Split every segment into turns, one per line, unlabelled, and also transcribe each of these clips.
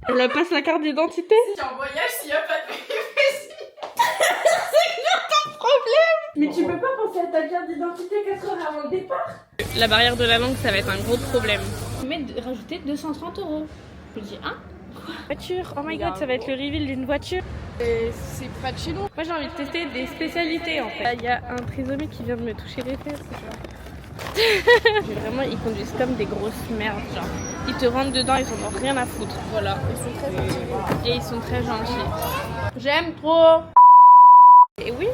Elle a pas sa carte d'identité?
Si t'es en voyage, s'il y a pas de péripéties.
Mais tu peux pas penser à ta carte d'identité 4 heures avant le départ? La barrière de la langue, ça va être un gros problème. Mais rajouter 230 €. Je me dis, hein? Quoi? Voiture, oh my god, ça va être le reveal d'une voiture.
Et c'est près de chez nous.
Moi j'ai envie de tester des spécialités en fait. Il y a un trisomique qui vient de me toucher les fesses. Vraiment, ils conduisent comme des grosses merdes, genre. Ils te rentrent dedans, ils en ont rien à foutre. Voilà, ils sont très gentils. Et ils sont très gentils. J'aime trop. Et oui.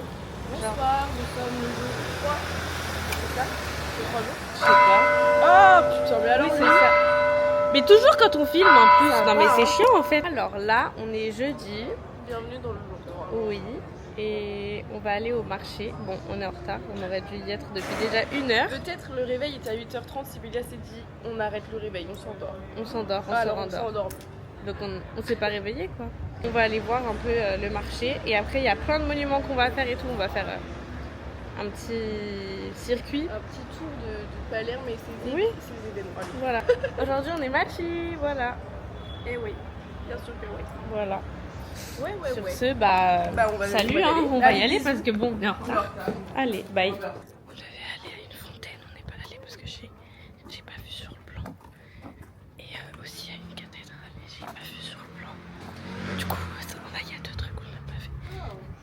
Bonsoir, nous sommes le jour 3. C'est ça? C'est 3 jours?
Je sais pas.
Oh putain, mais alors
Oui, c'est ça. Mais toujours quand on filme en plus.
Ça
Non mais
va,
c'est
hein.
chiant en fait. Alors là, on est jeudi.
Bienvenue dans le jour 3.
Oui. Et on va aller au marché. Bon, on est en retard. On aurait dû y être depuis déjà 1 heure.
Peut-être le réveil était à 8h30. Sibélia s'est dit on arrête le réveil, on s'endort.
On s'endort, on se
Alors on
rendort.
s'endort.
Donc on s'est pas réveillé quoi. On va aller voir un peu le marché. Et après, il y a plein de monuments qu'on va faire et tout. On va faire un petit circuit.
Un petit tour de Palerme et ses
Oui.
événements. Allez.
Voilà. Aujourd'hui, on est machi. Voilà.
Et oui, bien sûr que oui.
Voilà.
Ouais,
Sur ce, bah
on va
salut,
y
hein,
aller.
on va y
Allez,
aller
bisous.
parce que bon, on est en
On
retard.
va.
Allez, bye. On devait aller à une fontaine, on n'est pas allé parce que j'ai pas vu sur le plan. Et aussi à une cathédrale, et j'ai pas vu sur le plan. Du coup, il y a 2 trucs qu'on n'a pas fait.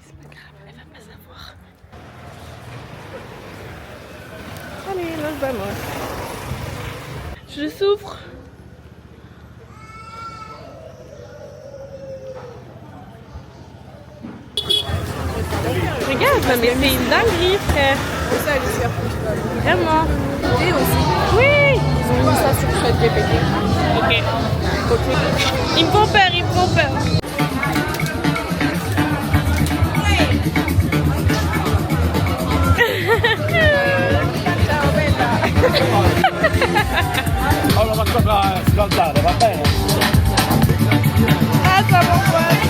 C'est pas grave, elle va pas savoir. Allez, nos vamos. Je souffre. Regarde, mais c'est une dinguerie, frère.
Et ça, elle est super fonctionnelle.
Vraiment.
Et aussi,
Oui.
ils ont mis ça sur ChatGPT.
Ok.
Ok.
Ils me font peur, ils me font peur.
Ciao, bella.
Ho la macchina scaldata, va bene?
Ah, ça m'angoisse.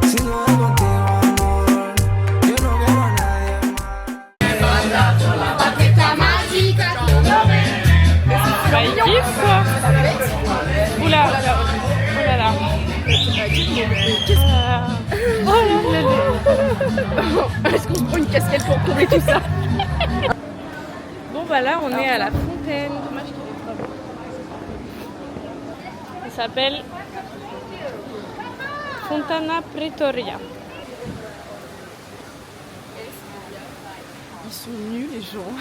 Si no es contigo, amor, yo no quiero a nadie más.
Bah, ils kiffent quoi. Oula. Oh là là. Oh là là.
Est-ce qu'on se prend une casquette pour combler tout ça?
Bon bah là on est à la fontaine.
Dommage qu'il y ait des travaux.
Ça s'appelle Fontana Pretoria.
Ils sont nuls les gens.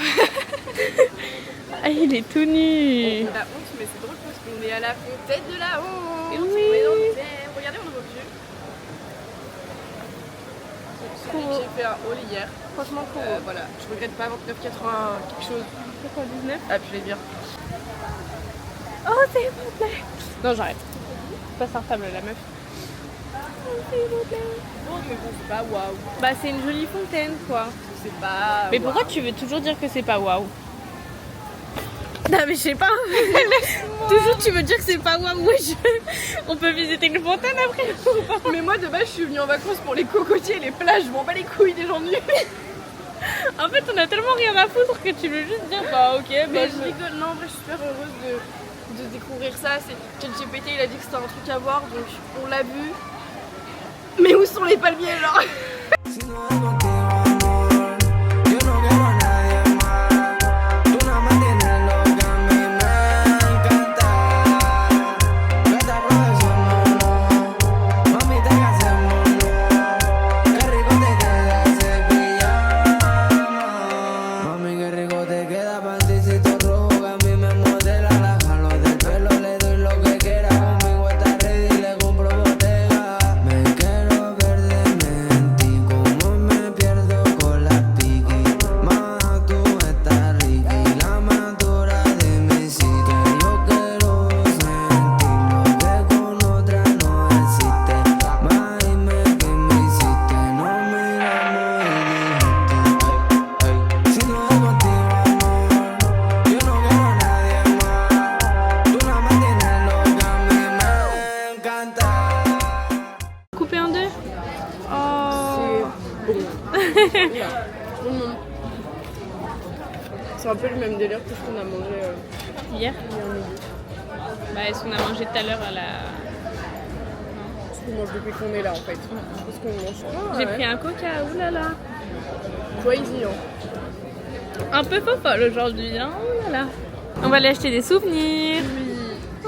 Ah il est tout nu.
La honte, mais c'est drôle parce qu'on est à la fontaine de la honte.
Oui.
Mais non, mais regardez, on est au vieux. J'ai fait un haul hier.
Franchement cool.
Voilà, je regrette pas 29,80 quelque chose.
C'est quoi 19?
Ah, puis je vais dire.
Oh s'il vous plaît. Non j'arrête. C'est pas sortable la meuf. Oh s'il vous plaît.
Bon, mais bon, c'est pas waouh.
Bah c'est une jolie fontaine quoi.
C'est pas.
Mais pourquoi tu veux toujours dire que c'est pas waouh? Non mais je sais pas. Toujours tu veux dire que c'est pas waouh. Wesh. On peut visiter une fontaine après ou pas?
Mais moi de base, je suis venue en vacances pour les cocotiers et les plages. Je m'en bats les couilles des gens nus.
En fait on a tellement rien à foutre que tu veux juste dire bah ok bah
Mais je rigole, non, en vrai, je suis super heureuse de découvrir ça. ChatGPT, il a dit que c'était un truc à voir, donc on l'a vu. Mais où sont les palmiers, genre?
Si no es contigo, amor, yo no quiero a nadie más. Tú nada más tienes lo que a mí me encanta. Vete aprovechando, mami, te hacemos. Qué rico te queda ese pijama. Mami, qué rico te queda pantisito rojo que a mí me modela. La jalo del pelo, le doy lo que quiera. Conmigo está ready, le compro botella. Me quiero perderme en ti, como me pierdo
C'est un peu le même délire que ce qu'on a mangé
Hier.
hier midi.
Bah, est-ce qu'on a mangé tout à l'heure à la.
Ce qu'on mange depuis qu'on est là en fait. Ce qu'on mange.
J'ai pris un coca, oulala.
Crazy hein.
Un peu fofolle aujourd'hui, hein, oulala. On va aller acheter des souvenirs.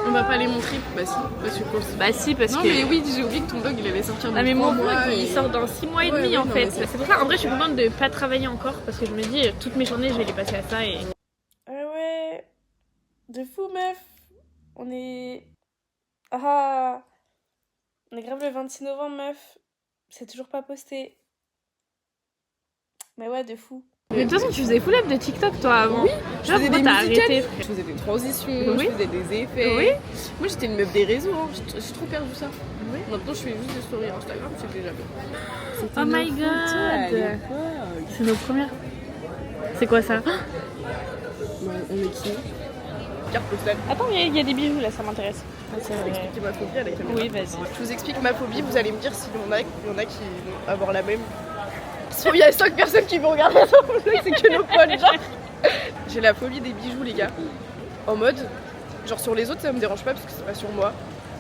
On va pas les montrer. Bah si, parce que
Bah si, parce
non
que...
mais oui, j'ai oublié que ton blog il allait sortir dans
Ah mais
3
mon blog
mois
il
et-
sort dans 6 mois et
Ouais,
demi
oui,
en
non,
fait.
mais c'est-
C'est pour ça, en vrai je suis contente de pas travailler encore parce que je me dis toutes mes journées je vais les passer à ça et...
Ah ouais, de fou meuf. On est... Ah, on est grave le 26 novembre meuf. C'est toujours pas posté. Mais ouais, de fou.
Mais de toute façon tu faisais full up de TikTok toi avant.
Oui,
Genre
faisais
pourquoi
des
t'as
musicals.
arrêté
Je faisais des transitions,
Oui.
je faisais des effets.
Oui.
Moi j'étais une meuf des réseaux, hein. J'ai trop perdu ça. Maintenant je fais juste des stories Instagram, c'est déjà bien.
Oh my god. C'est nos premières... C'est quoi ça?
On est qui? Carte postale.
Attends, il y a des bijoux là, ça m'intéresse.
C'est vrai.
Expliquez ma phobie à la caméra.
Oui vas-y.
Je vous explique ma phobie, vous allez me dire s'il y en a qui vont avoir la même. Il y a 5 personnes qui vont regarder ça, c'est que nos potes, genre. J'ai la phobie des bijoux, les gars. En mode, genre sur les autres, ça me dérange pas parce que c'est pas sur moi.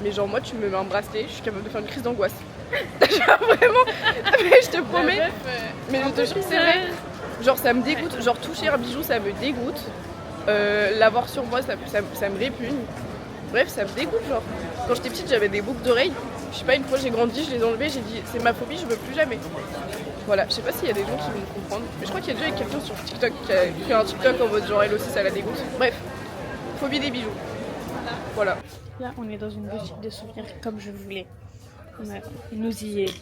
Mais genre, moi, tu me mets un bracelet, je suis capable de faire une crise d'angoisse. Genre vraiment, mais je te promets. Mais je te jure que c'est vrai. Genre, ça me dégoûte. Genre, toucher un bijou, ça me dégoûte. L'avoir sur moi, ça me répugne. Bref, ça me dégoûte, genre. Quand j'étais petite, j'avais des boucles d'oreilles. Je sais pas, une fois j'ai grandi, je les ai enlevées, j'ai dit c'est ma phobie, je veux plus jamais. Voilà, je sais pas s'il y a des gens qui vont me comprendre. Mais je crois qu'il y a déjà quelqu'un sur TikTok qui a fait un TikTok en mode genre elle aussi ça la dégoûte. Bref, phobie des bijoux. Voilà.
Là on est dans une boutique de souvenirs comme je voulais. Ouais, nous y est.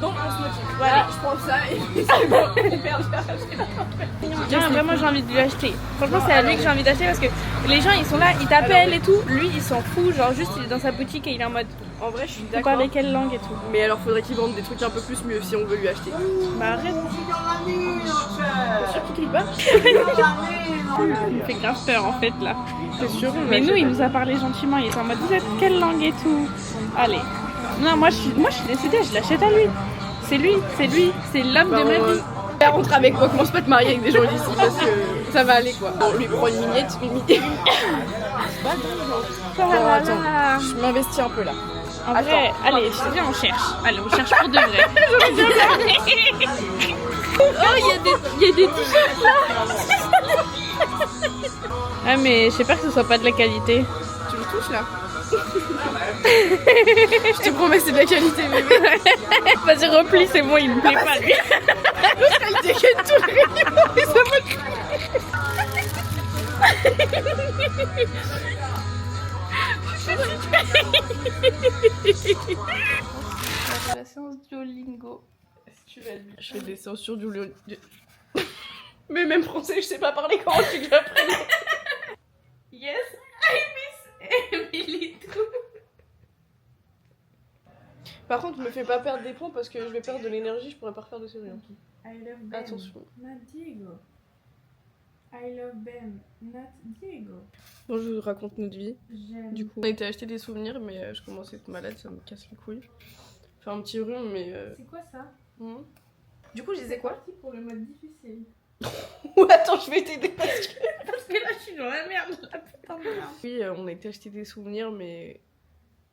Donc on se motive. Voilà, je prends ça et c'est bon. Merde,
Non, vraiment j'ai envie de lui acheter. Franchement c'est à lui que j'ai envie d'acheter parce que les gens ils sont là, ils t'appellent et tout. Lui il s'en fout, genre juste il est dans sa boutique et il est en mode
En vrai, je suis
vous
d'accord.
parlez quelle langue et tout.
Mais alors faudrait qu'il vende des trucs un peu plus mieux si on veut lui acheter.
Bah arrête,
T'es sûr qu'il clique pas?
il me fait grave peur en fait là.
C'est sûr.
Mais nous il nous a parlé gentiment, il était en mode vous êtes quelle langue et tout. Allez. Non moi je suis décidée, je l'achète à lui. C'est l'homme de ma vie.
Rentre avec moi, commence pas à te marier avec des gens d'ici parce que ça va aller quoi. On lui prend une mignette,
Oh
attends.
là.
Je m'investis un peu là.
En vrai, allez, viens on cherche. Allez, on cherche pour de vrai. Oh, il y a des t-shirts là. Ah mais j'espère que ce soit pas de la qualité.
Tu me touches là? Je te promets c'est de la qualité bébé.
Vas-y replie, c'est bon, il me plaît pas.
Elle dégaine tout le rayon et ça me
La séance Duolingo.
Je fais des séances sur du Mais même français, je sais pas parler, comment tu que j'apprenne?
Yes, I miss Emily too.
Par contre, me fais pas perdre des points parce que je vais perdre de l'énergie, je pourrais pas refaire de série. hein.
I love Ben.
Attention.
Not Diego. I love Ben. Not Diego.
Bon, je vous raconte notre vie.
J'aime.
Du coup, on a été acheter des souvenirs, mais je commençais à être malade, ça me casse les couilles. Faire un petit rhume, mais.
C'est quoi ça?
Du coup, je disais quoi?
Parti pour le mode difficile.
Ou attends, je vais t'aider parce que.
Parce que là, je suis dans la merde. La putain de merde.
Oui, on a été acheter des souvenirs, mais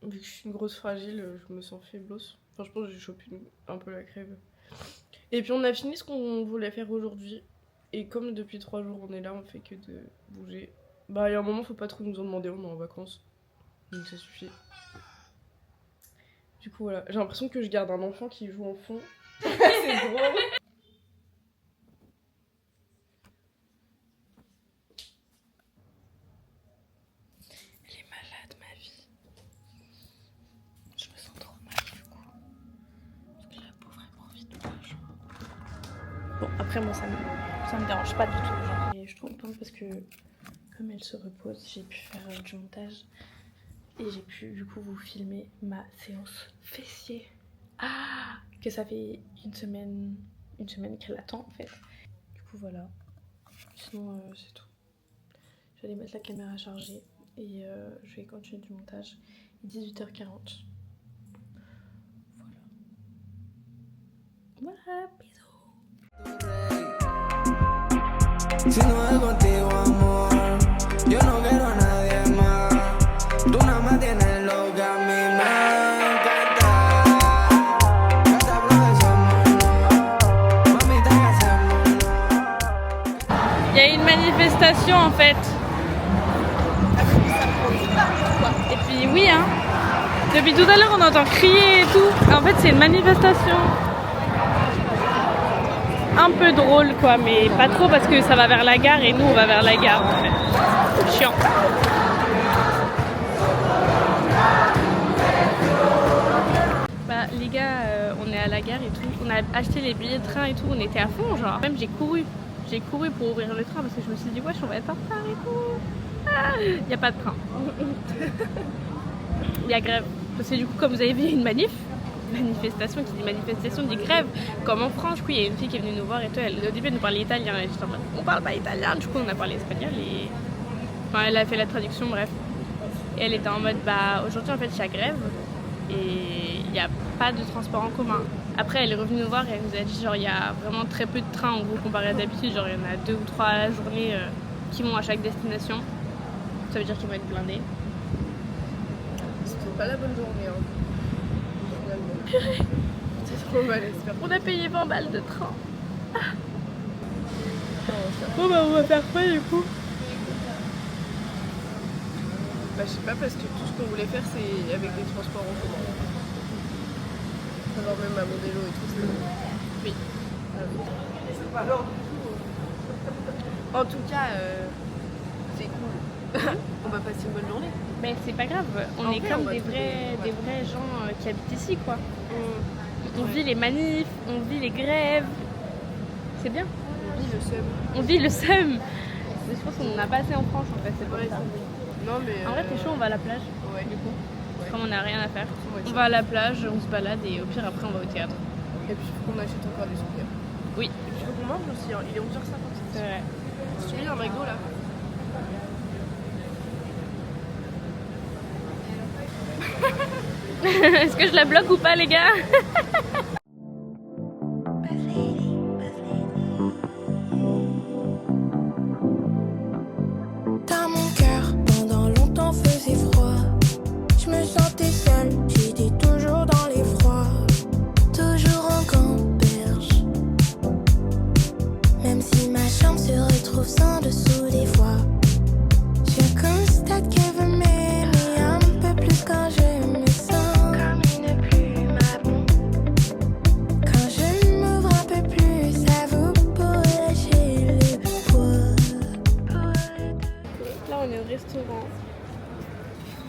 vu que je suis une grosse fragile, je me sens faiblos. Enfin, je pense que j'ai chopé un peu la crève. Et puis on a fini ce qu'on voulait faire aujourd'hui. Et comme depuis 3 jours on est là, on fait que de bouger. Bah, il y a un moment, faut pas trop nous en demander, on est en vacances. Donc ça suffit. Du coup, voilà. J'ai l'impression que je garde un enfant qui joue en fond. C'est drôle.
Elle est malade ma vie. Je me sens trop mal du coup. Parce que la pauvre elle prend vite de l'argent. Bon après moi ça me dérange pas du tout. Genre. Et je suis trop contente parce que comme elle se repose, j'ai pu faire du montage. Et j'ai pu du coup vous filmer ma séance fessier. Ah, que ça fait une semaine qu'elle attend en fait. Du coup voilà. Sinon c'est tout. Je vais aller mettre la caméra chargée et je vais continuer du montage. Il est 18h40. Voilà. Voilà, bisous.
Si no es contigo, amor, yo no quiero a nadie más. Tú nada más tienes lo que a mí me encanta. Canta, aprovechémonos. Mamita, ¿qué hacemos?
Il y a une manifestation en fait. Et puis oui hein. Depuis tout à l'heure on entend crier et tout. En fait c'est une manifestation. Un peu drôle quoi, mais pas trop parce que ça va vers la gare et nous on va vers la gare en fait. C'est chiant. Bah les gars, on est à la gare et tout. On a acheté les billets de train et tout, on était à fond genre. Même j'ai couru pour ouvrir le train parce que je me suis dit wesh on va être en retard et tout. Ah, y a pas de train. Il y a grève. Parce que du coup comme vous avez vu il y a une manifestation, qui dit manifestation dit grève, comme en France. Du coup il y a une fille qui est venue nous voir et tout, au début elle nous parlait italien et j'étais en mode on parle pas italien, du coup on a parlé espagnol et enfin elle a fait la traduction bref. Et elle était en mode bah aujourd'hui en fait il y a grève et il n'y a pas de transport en commun. Après elle est revenue nous voir et elle nous a dit genre il y a vraiment très peu de trains en gros comparé à d'habitude, genre il y en a 2 ou 3 à la journée qui vont à chaque destination. Ça veut dire qu'ils vont être blindés.
C'était pas la bonne journée, hein. Finalement. C'est trop mal, j'espère.
On a payé 20 balles de train. Bon bah on va faire quoi du coup?
Bah je sais pas parce que tout ce qu'on voulait faire c'est avec des transports en commun. Genre même à Modelo et tout. Oui. C'est pas l'ordre du tout. En tout cas, c'est cool. On va passer une bonne journée.
Mais c'est pas grave, on
En
est
vrai,
comme
on va
des
trouver,
vrais gens qui habitent ici quoi. On vit les manifs, on vit les grèves. C'est bien.
On vit le seum.
On vit le seum. Mais je pense qu'on en a pas assez en France en fait, c'est pour
Ouais,
ça.
non mais.
En vrai t'es chaud, on va à la plage
Ouais.
du coup.
Ouais.
Comme on n'a rien à faire.
Ouais,
On va à la plage, on se balade et au pire après on va au théâtre.
Et puis il faut qu'on achète encore des souvenirs.
Oui.
Et puis il faut qu'on mange aussi, hein. Il est 11h56.
C'est vrai.
Tu veux un McDo là?
Est-ce que je la bloque ou pas les gars?
Dans mon cœur, pendant longtemps faisait froid. Je me sentais seule, j'étais toujours dans les froids. Toujours en gamberge. Même si ma chambre se retrouve sans dessous des fois. Je constate qu'elle veut m'aimer un peu plus quand je me sens comme une plume à bon. Quand je m'ouvre un peu plus, ça vaut pour lâcher le poids.
Là on est au restaurant.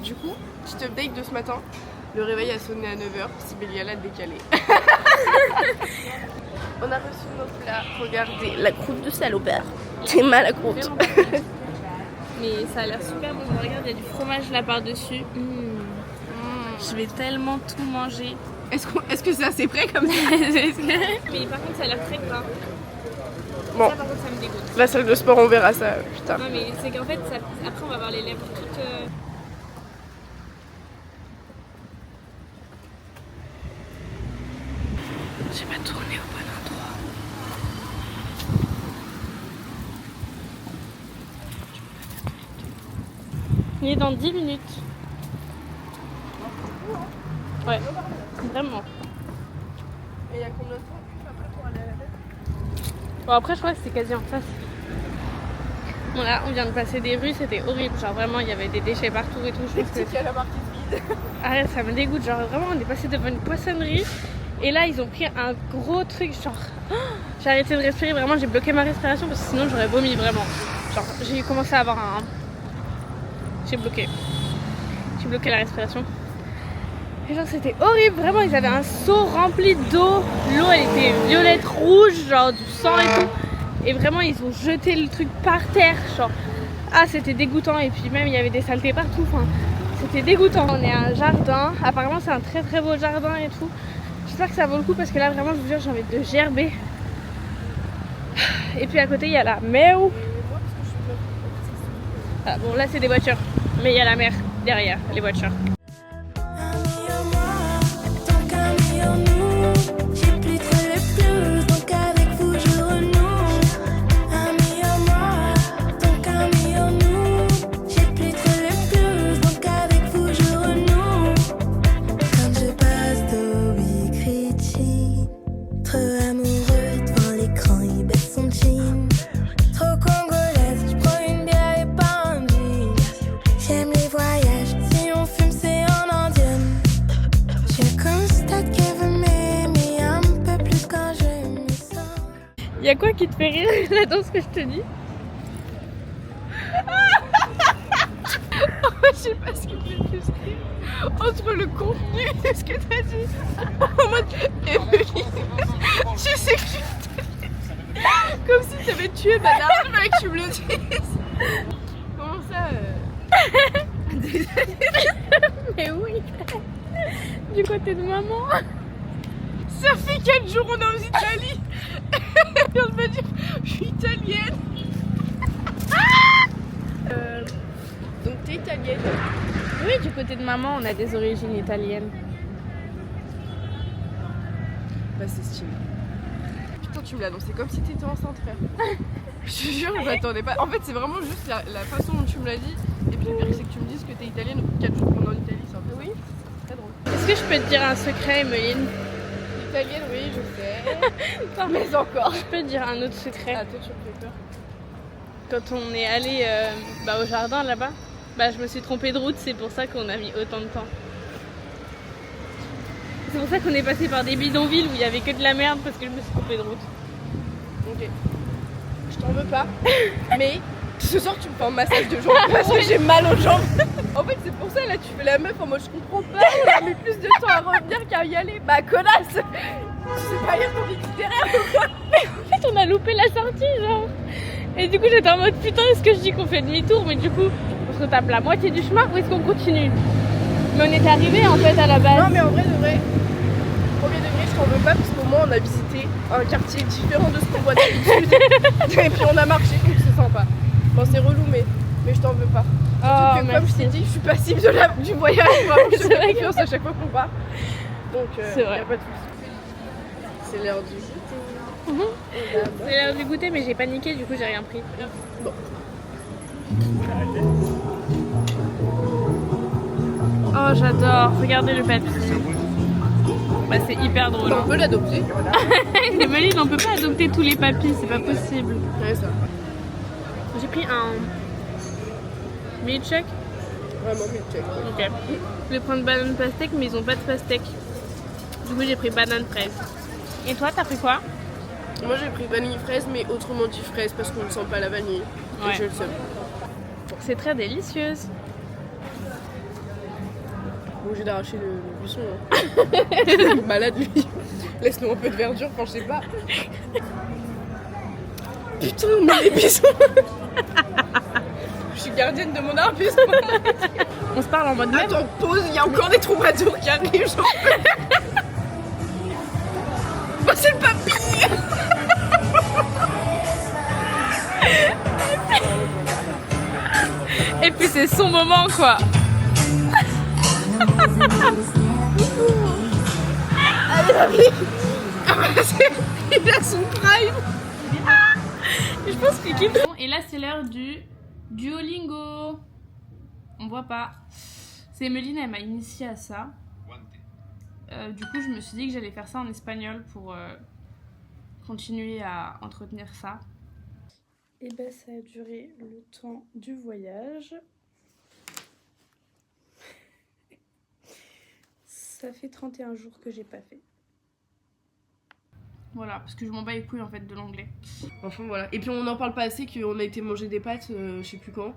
Du coup, petit update de ce matin. Le réveil a sonné à 9h, Sibélia l'a décalé. On a reçu nos plats. Regardez, la croûte de salopard. J'ai mal à la croûte.
Vraiment pas bon. Mais ça a l'air super bon. Regarde, il y a du fromage là par-dessus. Je vais tellement tout manger.
Est-ce que c'est assez près comme ça?
Mais par contre, ça a l'air très gras.
Bon,
Ça, par contre, ça me dégoûte.
la salle de sport, on verra ça plus tard.
Non, mais c'est qu'en fait, après, on va avoir les lèvres toutes.
J'ai pas tourné au bon endroit.
Il est dans 10 minutes. Ouais, vraiment.
Et il y a combien de temps après pour aller à la fête?
Bon, après, je crois que c'est quasi en face. Bon, là, on vient de passer des rues, c'était horrible. Genre, vraiment, il y avait des déchets partout et tout. Je pense que
Il y a la marquise vide.
arrête, ça me dégoûte. Genre, vraiment, on est passé devant une poissonnerie. Et là, ils ont pris un gros truc. Genre, oh, j'ai arrêté de respirer. Vraiment, j'ai bloqué ma respiration parce que sinon, j'aurais vomi vraiment. Genre, j'ai commencé à avoir un. J'ai bloqué la respiration. Et genre, c'était horrible. Vraiment, ils avaient un seau rempli d'eau. L'eau, elle était violette, rouge, genre du sang et tout. Et vraiment, ils ont jeté le truc par terre. Genre, ah, c'était dégoûtant. Et puis, même, il y avait des saletés partout. Enfin, c'était dégoûtant. On est à un jardin. Apparemment, c'est un très très beau jardin et tout. J'espère que ça vaut le coup parce que là, vraiment, je vous jure, j'ai envie de gerber. Et puis, à côté, il y a la mer. Ah, bon, là, c'est des voitures. Mais il y a la mer derrière les voitures.
Ami en moi, tant qu'ami en nous, j'ai plus trop le blues, donc avec vous je renoue. Ami en moi,
Y'a quoi qui te fait rire là dans ce que je te dis?
Je sais pas ce qui me fait le plus rire. Entre le contenu et ce que t'as dit. En mode, Emily, tu sais que je suis italienne. Comme si t'avais tué ma daronne, je voulais que tu me le dises. Comment ça
Mais oui. Du côté de maman.
Ça fait 4 jours on est en Italie. Et on me dit, je suis italienne. Donc t'es italienne.
Oui, du côté de maman, on a des origines italiennes.
Bah c'est stylé. Putain tu me l'as annoncé comme si t'étais enceinte frère. Je te jure je m'attendais pas. En fait c'est vraiment juste la façon dont tu me l'as dit. Et puis le pire c'est que tu me dises que t'es italienne au bout de 4 jours qu'on est en Italie. C'est un peu oui. C'est très drôle.
Est-ce que je peux te dire un secret, Emeline?
Italienne oui je sais. Mais encore.
Je peux te dire un autre secret.
Ah toi tu me fais peur.
Quand on est allé au jardin là-bas, je me suis trompée de route, c'est pour ça qu'on a mis autant de temps. C'est pour ça qu'on est passé par des bidonvilles où il y avait que de la merde parce que je me suis trompée de route.
Ok. Je t'en veux pas. Mais ce soir tu me fais un massage de jambes parce que j'ai mal aux jambes. En fait c'est pour ça là tu fais la meuf en mode je comprends pas, on a mis plus de temps à revenir qu'à y aller. Bah connasse. Tu sais pas lire ton itinéraire ou quoi?
En fait on a loupé la sortie genre. Et du coup j'étais en mode putain est-ce que je dis qu'on fait demi-tour, mais du coup on se retape la moitié du chemin ou est-ce qu'on continue? Mais on est arrivé en fait à la base.
Non mais en vrai de vrai, premier degré je t'en veux pas parce qu'au moins on a visité un quartier différent de ce qu'on voit d'habitude. Et puis on a marché donc c'est sympa. Bon c'est relou mais je t'en veux pas.
Oh,
Surtout que, comme je t'ai dit, je suis passive du voyage, vraiment je
C'est
fais
vrai
confiance à chaque fois qu'on part. Donc
C'est vrai.
y a pas de soucis. C'est l'heure du goûter.
C'est l'heure du goûter mais j'ai paniqué du coup j'ai rien pris.
Bon.
Oh j'adore, regardez le papier. Bah c'est hyper drôle.
On peut l'adopter.
Emeline, on peut pas adopter tous les papis, c'est pas possible.
Ouais ça.
J'ai pris un milkshake.
Vraiment milkshake.
Ok. Je vais prendre banane pastèque mais ils ont pas de pastèque. Du coup j'ai pris banane fraise. Et toi t'as pris quoi?
Moi j'ai pris vanille fraise mais autrement dit fraise parce qu'on ne sent pas la vanille.
Ouais.
Et je le sais.
C'est très délicieuse.
Bon j'ai d'arracher le buisson. Hein. Malade lui. Laisse-nous un peu de verdure, enfin je sais pas. Putain mais les buissons. Je suis gardienne de mon art buisson.
On se parle en mode même.
Attends, pause, il y a encore des troubadours qui arrivent, j'en peux. Oh, c'est le papy.
Et puis c'est son moment quoi.
Allez, papy. Il a son prime.
Je pense qu'il kiffe. Et là c'est l'heure du Duolingo. On voit pas. C'est Emeline, elle m'a initiée à ça. Du coup je me suis dit que j'allais faire ça en espagnol pour continuer à entretenir ça. Et ben ça a duré le temps du voyage. Ça fait 31 jours que j'ai pas fait. Voilà, parce que je m'en bats les couilles en fait de l'anglais.
Enfin voilà. Et puis on n'en parle pas assez qu'on a été manger des pâtes, je sais plus quand.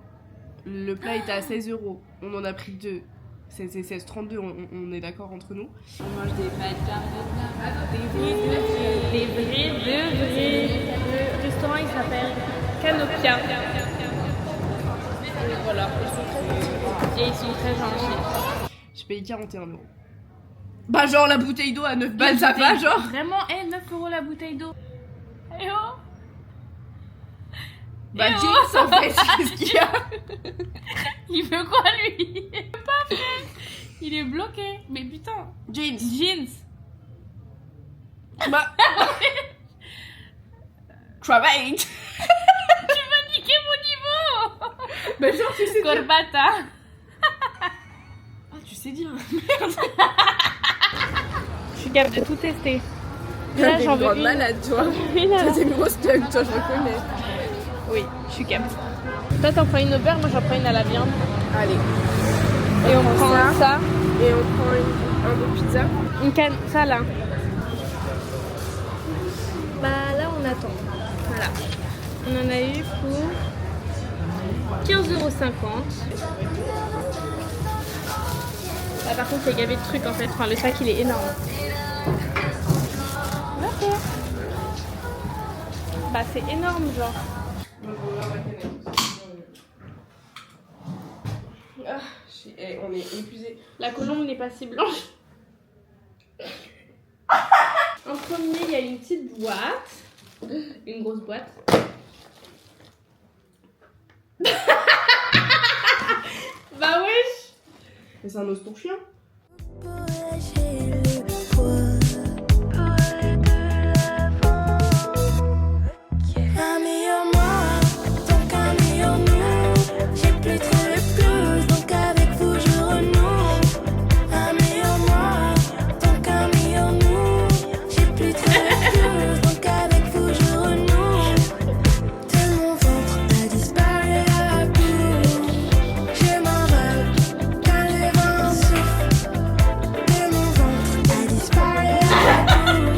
Le plat était à 16 €. On en a pris 2. C'est 16,32, on est d'accord entre nous.
On mange des pâtes carbonara, des vrais de vrais. Le restaurant il s'appelle Canopia.
Et voilà, ils sont très gentils.
Et ils sont très gentils.
J'ai payé 41 €. Bah genre la bouteille d'eau à 9 balles, ça va genre.
Vraiment, 9 € la bouteille d'eau. Eh oh.
Bah
Eh oh.
James en fait, qu'est-ce qu'il y a?
Il veut quoi lui? Il veut pas faire. Il est bloqué. Mais putain.
James.
Jeans.
Bah... Travail.
Tu vas niquer mon niveau.
Bah genre tu sais dire.
Corbata.
Ah tu sais dire.
Je suis capable de tout tester.
T'as
Là
des
j'en veux
grosses
une.
malades toi.
Oui, là.
T'as des grosses gueules toi, je reconnais.
Oui, je suis capable. Toi t'en prends une au beurre, moi j'en prends une à la viande.
Allez.
Et on prend ça.
Et on prend un bout de pizza.
Une canne, ça là. Bah là on attend. Voilà. On en a eu pour 15,50 €. Là par contre, il y a gavé de trucs en fait. Enfin, le sac il est énorme. Ok. Bah, c'est énorme, genre.
Ah, on est épuisé.
La colombe n'est pas si blanche. En premier, il y a une petite boîte. Une grosse boîte. Bah wesh.
Mais c'est un os pour chien.
Pour lâcher le poids, pour aller de l'avant. Ami en moi, donc ami en nous. J'ai plus trop les blues, donc avec vous je renoue. Ami en moi, donc ami en nous. J'ai plus trop les blues, donc avec vous je renoue. De mon ventre a disparu la boue. Je m'envole quand le vent souffle. De mon ventre a disparu la boue.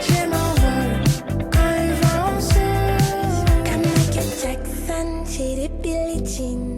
Je m'envole quand le vent souffle. Comme Michael Jackson, j'ai des Billie Jean.